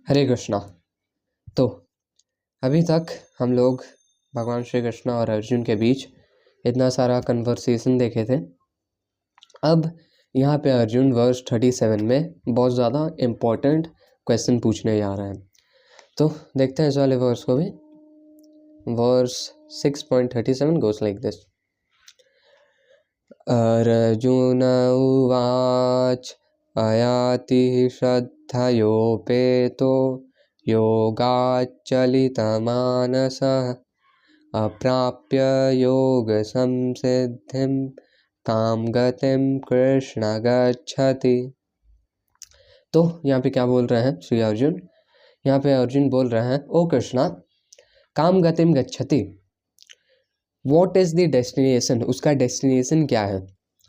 हरे कृष्णा। तो अभी तक हम लोग भगवान श्री कृष्ण और अर्जुन के बीच इतना सारा कन्वर्सेशन देखे थे। अब यहाँ पे अर्जुन वर्स 37 में बहुत ज़्यादा इम्पोर्टेंट क्वेश्चन पूछने जा रहे हैं। तो देखते हैं इस वाले वर्स को भी। वर्स 6.37 गोes लाइक दिस। अर्जुन उवाच अयाति श्रद्धयोपेतो योगाच्चलितमानसः अप्राप्य योगसंसिद्धिं तां गतिं कृष्ण गच्छति। तो यहाँ पे क्या बोल रहे हैं श्री अर्जुन? यहाँ पे अर्जुन बोल रहे हैं, ओ कृष्णा, काम गतिम गच्छति, व्हाट इज द डेस्टिनेशन? उसका डेस्टिनेशन क्या है?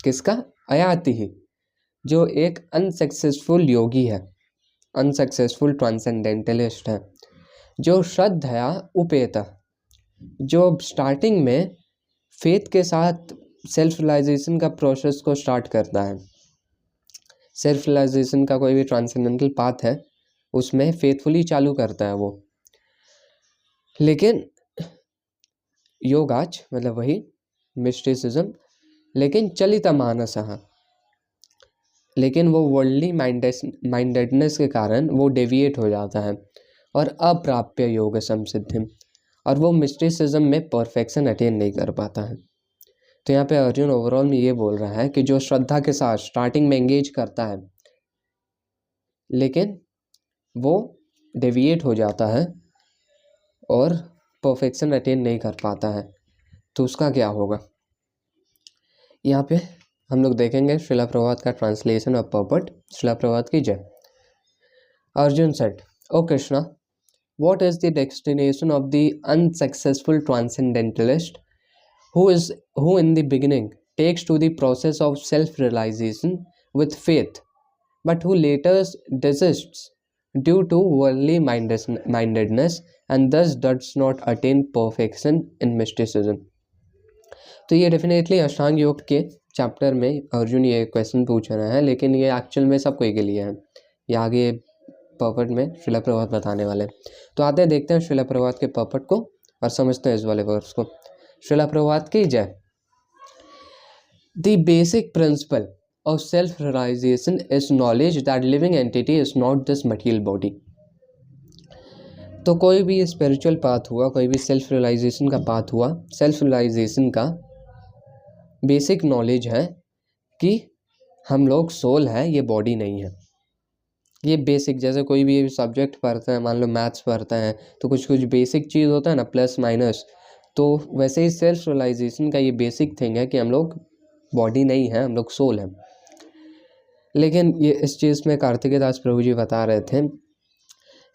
किसका? अयाति ही, जो एक अनसक्सेसफुल योगी है, अनसक्सेसफुल ट्रांसेंडेंटलिस्ट है, जो श्रद्धया उपेता, जो स्टार्टिंग में फेथ के साथ सेल्फ रियलाइजेशन का प्रोसेस को स्टार्ट करता है। सेल्फ रियलाइजेशन का कोई भी ट्रांसेंडेंटल पाथ है उसमें फेथफुली चालू करता है वो, लेकिन योगाच मतलब वही मिस्टिसिज्म, लेकिन चलित मानसः, लेकिन वो वर्ल्डली माइंडेडनेस के कारण वो डेविएट हो जाता है और अप्राप्य योग संसिद्धिम, और वो मिस्टिसिज्म में परफेक्शन अटेन नहीं कर पाता है। तो यहाँ पे अर्जुन ओवरऑल में ये बोल रहा है कि जो श्रद्धा के साथ स्टार्टिंग में एंगेज करता है लेकिन वो डेविएट हो जाता है और परफेक्शन अटेन नहीं कर पाता है, तो उसका क्या होगा? यहाँ पे हम लोग देखेंगे श्रीला प्रभात का translation of purport. Srila Prabhat की जय। Arjun said, O Krishna, what is the destination of the unsuccessful transcendentalist who in the beginning takes to the process of self-realization with faith, but who later desists due to worldly mindedness and thus does not attain perfection in mysticism? तो ये definitely अष्टांग योग के chapter में अर्जुन ये question पूछ रहे हैं, लेकिन ये एक्चुअल में सब कोई के लिए है। ये आगे पर्पट में श्रीला प्रभात बताने वाले। तो आते हैं, देखते हैं श्रीला प्रभात के पर्पट को और समझते हैं इस वाले वर्स को। श्रीला प्रभात की जय। The basic principle of self realisation is knowledge that living entity is not this material body. तो कोई भी स्पिरिचुअल पाथ हुआ, कोई भी सेल्फ रियलाइजेशन का पाथ हुआ, सेल्फ रियलाइजेशन का बेसिक नॉलेज है कि हम लोग सोल है, ये बॉडी नहीं है। ये बेसिक, जैसे कोई भी सब्जेक्ट पढ़ते हैं, मान लो मैथ्स पढ़ते हैं तो कुछ कुछ बेसिक चीज़ होता है ना, प्लस माइनस, तो वैसे ही सेल्फ रियलाइजेशन का ये बेसिक थिंग है कि हम लोग बॉडी नहीं है, हम लोग सोल हैं। लेकिन ये इस चीज़ में कार्तिकेय दास प्रभु जी बता रहे थे,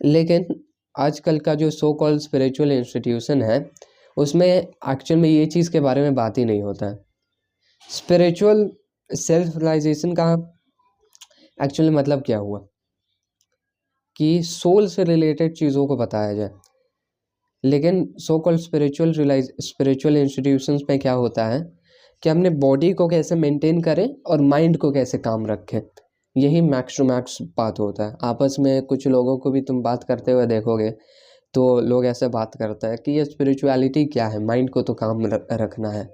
लेकिन आजकल का जो सो कॉल्ड स्पिरिचुअल इंस्टीट्यूशन है उसमें एक्चुअल में ये चीज़ के बारे में बात ही नहीं होता है। स्पिरिचुअल सेल्फ रियलाइजेशन का एक्चुअल मतलब क्या हुआ कि सोल से रिलेटेड चीज़ों को बताया जाए, लेकिन सो कॉल्ड स्पिरिचुअल इंस्टीट्यूशंस में क्या होता है कि हमने बॉडी को कैसे मेंटेन करें और माइंड को कैसे काम रखें, यही मैक्स टू मैक्स बात होता है। आपस में कुछ लोगों को भी तुम बात करते हुए देखोगे तो लोग ऐसे बात करते हैं कि ये स्पिरिचुअलिटी क्या है, माइंड को तो काम रखना है,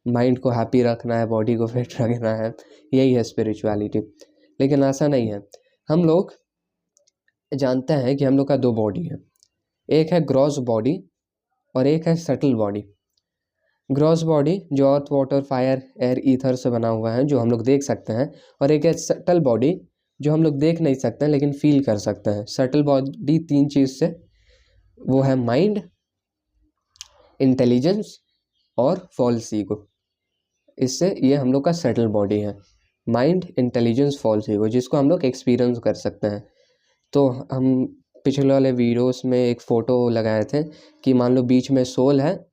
माइंड को हैप्पी रखना है, बॉडी को फिट रखना है, यही है स्पिरिचुअलिटी। लेकिन ऐसा नहीं है। हम लोग जानते हैं कि हम लोग का दो बॉडी है, एक है ग्रॉस बॉडी और एक है सटल बॉडी। ग्रॉस बॉडी जो अर्थ, वाटर, फायर, एयर, ईथर से बना हुआ है, जो हम लोग देख सकते हैं, और एक है सटल बॉडी जो हम लोग देख नहीं सकते हैं लेकिन फील कर सकते हैं। सटल बॉडी तीन चीज़ से, वो है माइंड, इंटेलिजेंस और फॉल्स ईगो। इससे ये हम लोग का सटल बॉडी है, माइंड, इंटेलिजेंस, फॉल्स ईगो, जिसको हम लोग एक्सपीरियंस कर सकते हैं। तो हम पिछले वाले वीडियोस में एक फ़ोटो लगाए थे कि मान लो बीच में सोल है,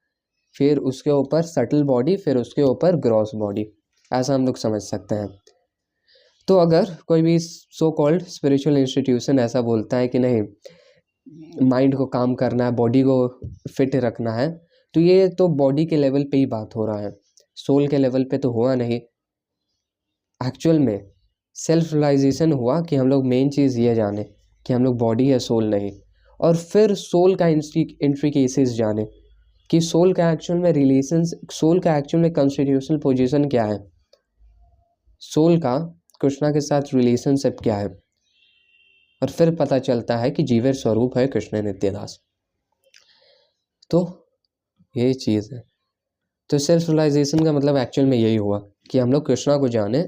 फिर उसके ऊपर सटल बॉडी, फिर उसके ऊपर ग्रॉस बॉडी, ऐसा हम लोग समझ सकते हैं। तो अगर कोई भी सो कॉल्ड स्पिरिचुअल इंस्टीट्यूशन ऐसा बोलता है कि नहीं, माइंड को काम करना है, बॉडी को फिट रखना है, तो ये तो बॉडी के लेवल पे ही बात हो रहा है, सोल के लेवल पे तो हुआ नहीं। एक्चुअल में सेल्फ रियलाइजेशन हुआ कि हम लोग मेन चीज़ ये जाने कि हम लोग बॉडी है, सोल नहीं। और फिर सोल का इंट्रिकेसीज जाने कि सोल का एक्चुअल में रिलेशंस, सोल का एक्चुअल में कॉन्स्टिट्यूशनल पोजीशन क्या है, सोल का कृष्णा के साथ रिलेशनशिप क्या है। और फिर पता चलता है कि जीवन स्वरूप है कृष्ण नित्यदास। तो ये चीज़ है। तो सेल्फ रियलाइजेशन का मतलब एक्चुअल में यही हुआ कि हम लोग कृष्णा को जाने,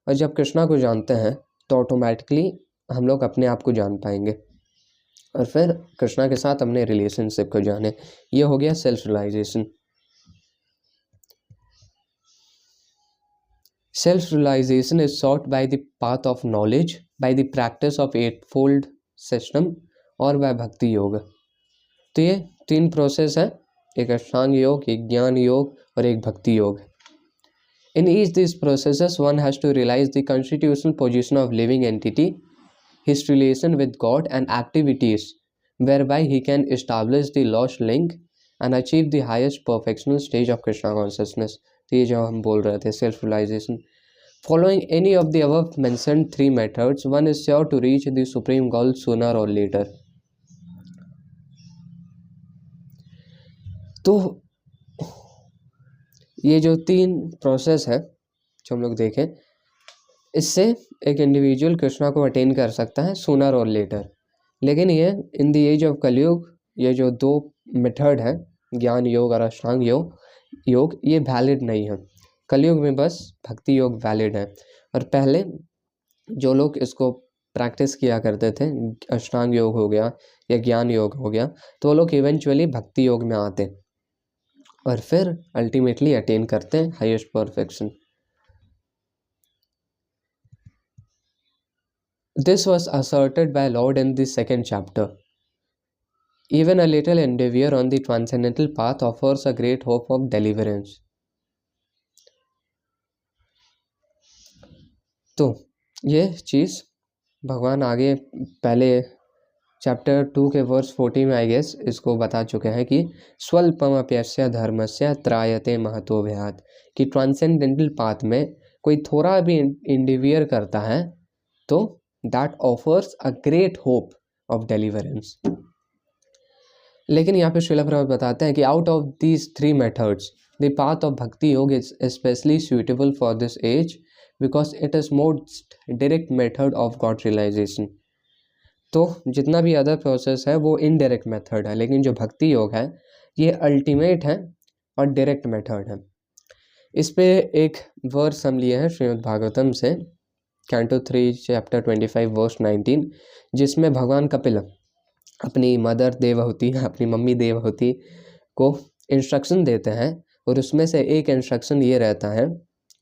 और जब कृष्णा को जानते हैं तो ऑटोमेटिकली हम लोग अपने आप को जान पाएंगे, और फिर कृष्णा के साथ अपने रिलेशनशिप को जाने। ये हो गया self realisation. Self realisation is sought by the path of knowledge, by the practice of eightfold system, और बाय भक्ति योग। तो ये 3 प्रोसेस है, एक अष्टांग योग, एक ज्ञान योग और एक भक्ति योग। In each these processes, one has to realize the constitutional position of living entity, his relation with God and activities whereby he can establish the lost link and achieve the highest perfectional stage of Krishna consciousness. तो ये जो हम बोल रहे थे self realization. Following any of the above mentioned 3 methods, one is sure to reach the supreme goal sooner or later. तो ये जो 3 प्रोसेस है जो हम लोग देखें, इससे एक इंडिविजुअल कृष्णा को अटेन कर सकता है सूनर और लेटर। लेकिन ये इन द एज ऑफ कलयुग, ये जो 2 मेथड है, ज्ञान योग और अष्टांग योग, ये वैलिड नहीं है। कलयुग में बस भक्ति योग वैलिड है। और पहले जो लोग इसको प्रैक्टिस किया करते थे, अष्टांग योग हो गया या ज्ञान योग हो गया, तो वो लोग इवेंचुअली भक्ति योग में आते और फिर अल्टीमेटली अटेन करते हैं highest perfection. This was asserted by Lord in the 2nd chapter. Even a little endeavor on the transcendental path offers a great hope of deliverance. तो ये चीज़ भगवान आगे पहले चैप्टर 2 के वर्स 40 में आई गेस इसको बता चुके हैं कि स्वल्पमप्यस्य धर्मस्य त्रायते महतो भयात्, कि ट्रांसेंडेंटल पाथ में कोई थोड़ा भी इंडिवियर करता है तो that offers a great hope of deliverance. लेकिन यहाँ पे श्रील प्रभुपाद बताते हैं कि out of these 3 methods, the path of bhakti yoga is especially suitable for this age because it is most direct method of God realization. तो जितना भी other process है वो इनडायरेक्ट मेथड है, लेकिन जो भक्ति योग है ये अल्टीमेट है और डायरेक्ट मेथड है। इस पे एक वर्स हम लिए हैं श्रीमद् भागवतम से, कैंटो 3 चैप्टर 25 वर्स 19, जिसमें भगवान कपिल अपनी मदर देवहूति, अपनी मम्मी देवहूति को इंस्ट्रक्शन देते हैं, और उसमें से एक इंस्ट्रक्शन ये रहता है,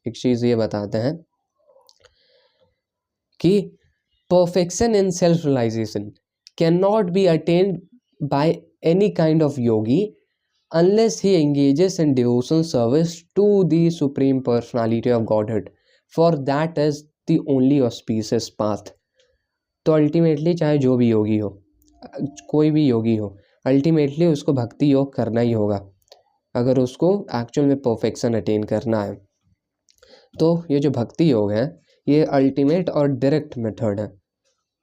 एक चीज़ ये बताते हैं कि perfection in self realization can not be attained by any kind of yogi unless he engages in devotional service to the Supreme Personality of Godhead, for that is the only auspicious path. तो ultimately चाहे जो भी योगी हो, कोई भी योगी हो, ultimately उसको भक्ति योग करना ही होगा अगर उसको एक्चुअल में परफेक्शन अटेन करना है। तो ये जो भक्ति योग है ये अल्टीमेट और डायरेक्ट मेथड है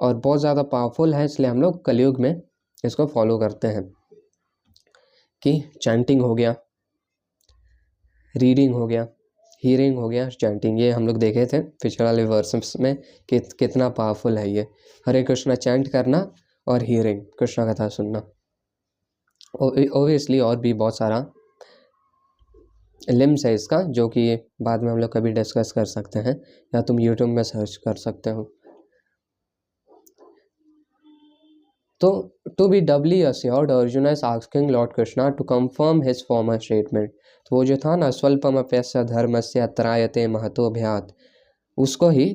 और बहुत ज़्यादा पावरफुल है, इसलिए हम लोग कलयुग में इसको फॉलो करते हैं कि चैंटिंग हो गया, रीडिंग हो गया, हीयरिंग हो गया, चैंटिंग। ये हम लोग देखे थे पिछले वाले वर्सेस में कि कितना पावरफुल है ये हरे कृष्णा चैंट करना और हीयरिंग कृष्णा कथा सुनना। ओबियसली और भी बहुत सारा लिम्स है इसका, जो कि बाद में हम लोग कभी डिस्कस कर सकते हैं या तुम यूट्यूब में सर्च कर सकते हो। तो to be doubly assured Arjun is asking lord Krishna to confirm his former statement. तो वो जो था ना स्वल्पमप्यस्य धर्मस्य त्रायते महतो भयात्, उसको ही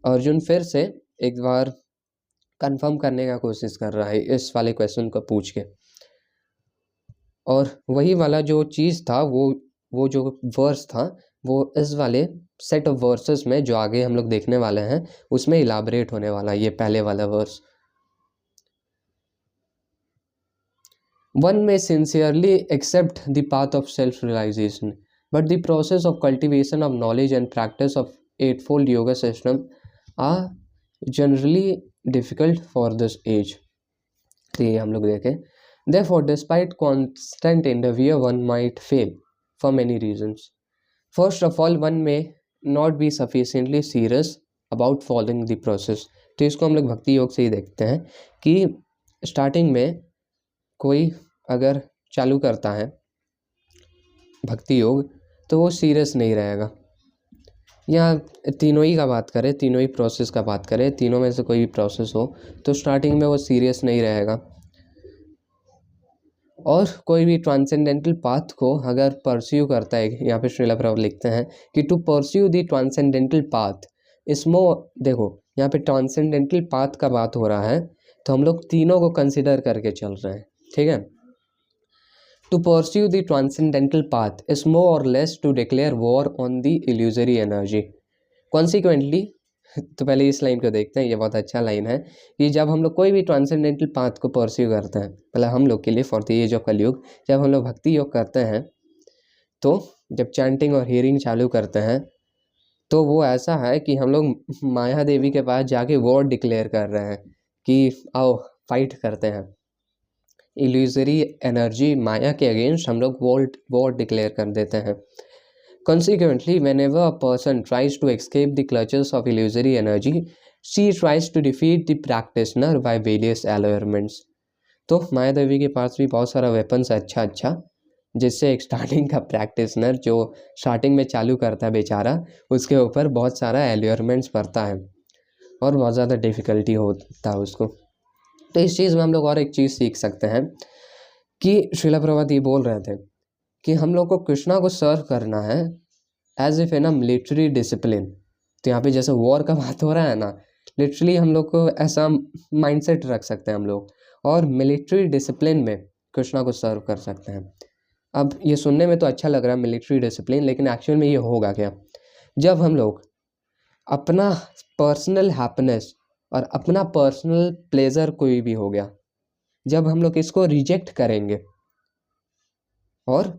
अर्जुन फिर से एक बार कंफर्म करने का कोशिश कर रहा है इस वाले क्वेश्चन को पूछ के। और वही वाला जो चीज़ था वो जो वर्स था वो इस वाले सेट ऑफ वर्सेस में जो आगे हम लोग देखने वाले हैं उसमें इलाबरेट होने वाला है। ये पहले वाला verse, one may sincerely accept the path of self-realization, but the process of cultivation of knowledge and practice of eightfold yoga system are generally difficult for this age. तो ये हम लोग देखें, therefore despite constant endeavor one might fail for many reasons. First of all, one may not be sufficiently serious about following the process. तो इसको हम लोग भक्ति योग से ही देखते हैं कि स्टार्टिंग में कोई अगर चालू करता है भक्ति योग तो वो सीरियस नहीं रहेगा, या तीनों ही का बात करें, तीनों ही प्रोसेस का बात करें, तीनों में से कोई भी प्रोसेस हो तो स्टार्टिंग में वो सीरियस नहीं रहेगा। और कोई भी ट्रांसेंडेंटल पाथ को अगर परस्यू करता है, यहाँ पे श्रीला प्रभुपाद लिखते हैं कि to pursue the transcendental path इसमो, देखो यहाँ पे ट्रांसेंडेंटल पाथ का बात हो रहा है तो हम लोग तीनों को कंसिडर करके चल रहे हैं, ठीक है। To pursue the transcendental path is more और less to declare war on the illusory energy. Consequently, तो पहले इस लाइन को देखते हैं, ये बहुत अच्छा लाइन है कि जब हम लोग कोई भी ट्रांसेंडेंटल पाथ को परस्यू करते हैं, पहले हम लोग के लिए फॉर द एज ऑफ कलयुग, जब हम लोग भक्ति योग करते हैं तो जब चैंटिंग और हियरिंग चालू करते हैं तो वो ऐसा है कि हम लोग माया देवी के पास जाके वॉर डिक्लेयर कर रहे हैं कि आओ फाइट करते हैं। इल्यूजरी एनर्जी माया के अगेंस्ट हम लोग वॉर डिक्लेयर कर देते हैं। Consequently, whenever a person tries to escape the clutches of illusory energy, she tries to defeat the practitioner by various allurements. तो माया देवी के पास भी बहुत सारा वेपन्स है अच्छा, जिससे एक स्टार्टिंग का प्रैक्टिसनर जो स्टार्टिंग में चालू करता है बेचारा, उसके ऊपर बहुत सारा एल्योरमेंट्स पड़ता है और बहुत ज़्यादा डिफ़िकल्टी होता है उसको। तो इस चीज़ में हम लोग और एक चीज़ सीख सकते हैं कि श्रीला प्रभुपाद ये बोल रहे थे कि हम लोग को कृष्णा को सर्व करना है as if in a military discipline. तो यहाँ पे जैसे वॉर का बात हो रहा है ना, लिटरली हम लोग को ऐसा माइंडसेट रख सकते हैं हम लोग, और मिलिट्री डिसिप्लिन में कृष्णा को सर्व कर सकते हैं। अब ये सुनने में तो अच्छा लग रहा है मिलिट्री डिसिप्लिन, लेकिन एक्चुअल में ये होगा क्या? जब हम लोग अपना पर्सनल हैप्पीनेस और अपना पर्सनल प्लेजर कोई भी हो गया, जब हम लोग इसको रिजेक्ट करेंगे और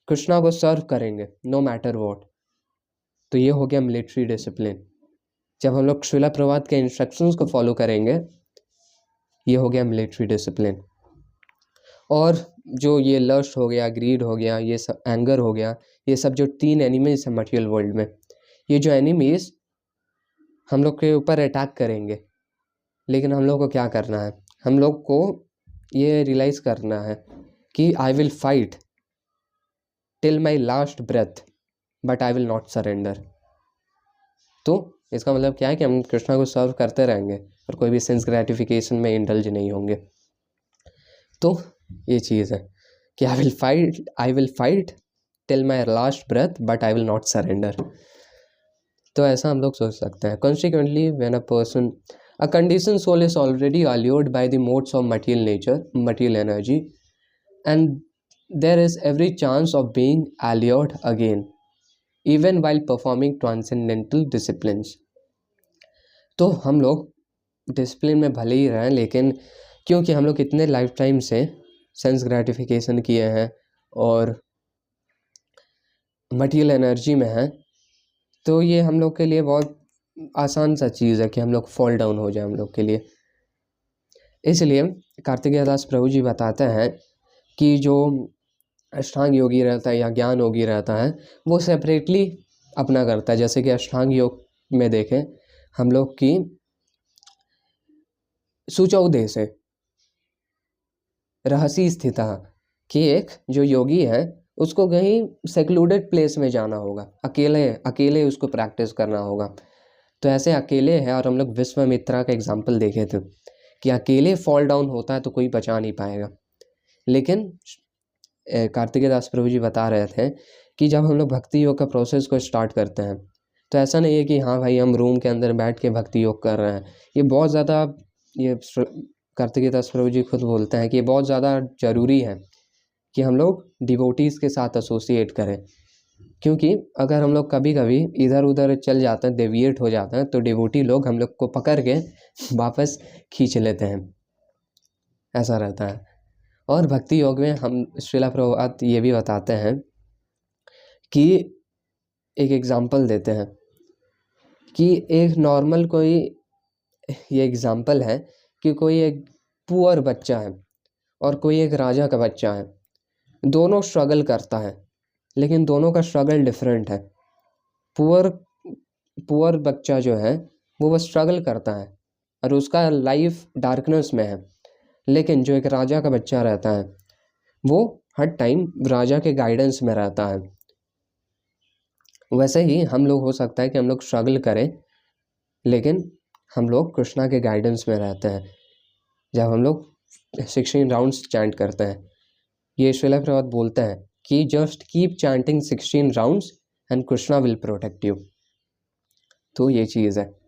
कृष्णा को सर्व करेंगे नो मैटर व्हाट, तो ये हो गया मिलिट्री डिसिप्लिन। जब हम लोग श्रीला प्रभुपाद के इंस्ट्रक्शंस को फॉलो करेंगे, ये हो गया मिलिट्री डिसिप्लिन। और जो ये लस्ट हो गया, ग्रीड हो गया, ये सब एंगर हो गया, ये सब जो 3 एनिमीज है मटेरियल वर्ल्ड में, ये जो एनिमीज हम लोग के ऊपर अटैक करेंगे, लेकिन हम लोग को क्या करना है? हम लोग को ये रियलाइज़ करना है कि I will fight till my last breath but I will not surrender. तो इसका मतलब क्या है कि हम कृष्णा को सर्व करते रहेंगे और कोई भी सेंस ग्रेटिफिकेशन में इंडल्ज नहीं होंगे। तो ये चीज़ है कि I will fight till my last breath but I will not surrender. तो ऐसा हम लोग सोच सकते हैं। Consequently when a condition soul is already allured by the modes of material nature, material energy, and there is every chance of being allured again even while performing transcendental disciplines. तो हम लोग डिसिप्लिन में भले ही रहें, लेकिन क्योंकि हम लोग इतने लाइफ टाइम से सेंस ग्रेटिफिकेशन किए हैं और मटेरियल एनर्जी में हैं, तो ये हम लोग के लिए बहुत आसान सा चीज़ है कि हम लोग फॉल डाउन हो जाए हम लोग के लिए। इसलिए कार्तिकेय दास प्रभु जी बताते हैं कि जो अष्टांग योगी रहता है या ज्ञान योगी रहता है, वो सेपरेटली अपना करता है। जैसे कि अष्टांग योग में देखें हम लोग की सुचौदे से रहसी स्थिता, कि एक जो योगी है उसको कहीं सेक्लूडेड प्लेस में जाना होगा, अकेले उसको प्रैक्टिस करना होगा। तो ऐसे अकेले है, और हम लोग विश्वामित्रा का एग्जाम्पल देखे थे कि अकेले फॉल डाउन होता है तो कोई बचा नहीं पाएगा। लेकिन कार्तिकेय दास प्रभु जी बता रहे थे कि जब हम लोग भक्ति योग का प्रोसेस को स्टार्ट करते हैं तो ऐसा नहीं है कि हाँ भाई हम रूम के अंदर बैठ के भक्ति योग कर रहे हैं। ये बहुत ज़्यादा, ये कार्तिकेय दास प्रभु जी खुद बोलते हैं कि ये बहुत ज़्यादा ज़रूरी है कि हम लोग डिवोटीज़ के साथ एसोसिएट करें, क्योंकि अगर हम लोग कभी कभी इधर उधर चल जाते हैं, डेविएट हो जाते हैं, तो डिवोटी लोग हम लोग को पकड़ के वापस खींच लेते हैं, ऐसा रहता है। और भक्ति योग में हम श्रीला प्रभुपाद ये भी बताते हैं कि एक एग्जाम्पल देते हैं कि एक नॉर्मल कोई ये एग्जाम्पल है कि कोई एक पुअर बच्चा है और कोई एक राजा का बच्चा है, दोनों स्ट्रगल करता है, लेकिन दोनों का स्ट्रगल डिफरेंट है। पुअर पुअर बच्चा जो है वो बस स्ट्रगल करता है और उसका लाइफ डार्कनेस में है, लेकिन जो एक राजा का बच्चा रहता है वो हर टाइम राजा के गाइडेंस में रहता है। वैसे ही हम लोग हो सकता है कि हम लोग स्ट्रगल करें, लेकिन हम लोग कृष्णा के गाइडेंस में रहते हैं। जब हम लोग 16 राउंड्स चैंट करते हैं, ये श्रीला प्रभुपाद बोलते हैं कि just keep chanting 16 rounds and Krishna will protect you. तो ये चीज़ है।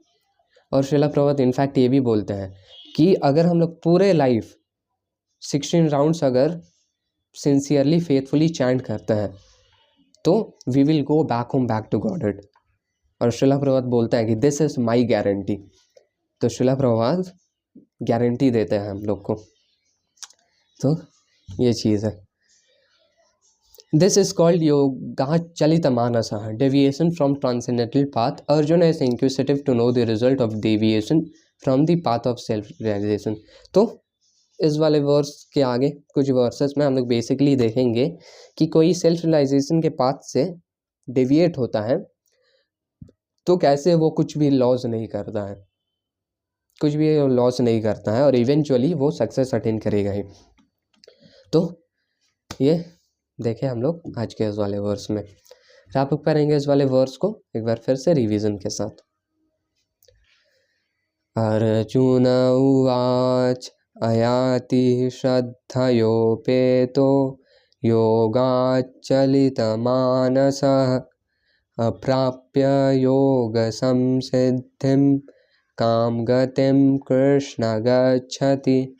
और श्रीला प्रभुपाद इनफैक्ट ये भी बोलते हैं कि अगर हम लोग पूरे लाइफ 16 राउंड्स अगर सिंसियरली फेथफुली चैंट करते हैं तो we will go back home back to godhead. और श्रीला प्रभुपाद बोलते हैं कि दिस इज माई गारंटी। तो श्रीला प्रभुपाद गारंटी देते हैं हम लोग को। तो ये चीज़ है। दिस इज कॉल्ड योगाचलितमानसः, deviation from transcendental path. Arjun is inquisitive to know the result of deviation from the path of self realisation. तो इस वाले वर्स के आगे कुछ वर्सेस में हम लोग बेसिकली देखेंगे कि कोई सेल्फ रियलाइजेशन के पाथ से डेविएट होता है तो कैसे वो कुछ भी लॉस नहीं करता है, कुछ भी लॉस नहीं करता है और इवेंचुअली वो सक्सेस अटेन करेगा ही। तो ये देखें हम लोग आज के इस वाले वर्स में। आप लोग करेंगे इस वाले वर्स को एक बार फिर से रिवीजन के साथ। अर्जुन उवाच अयाति श्रद्धयोपेतो योगाच्चलितमानसः अप्राप्य योगसंसिद्धिं कामगतिं कृष्ण गच्छति।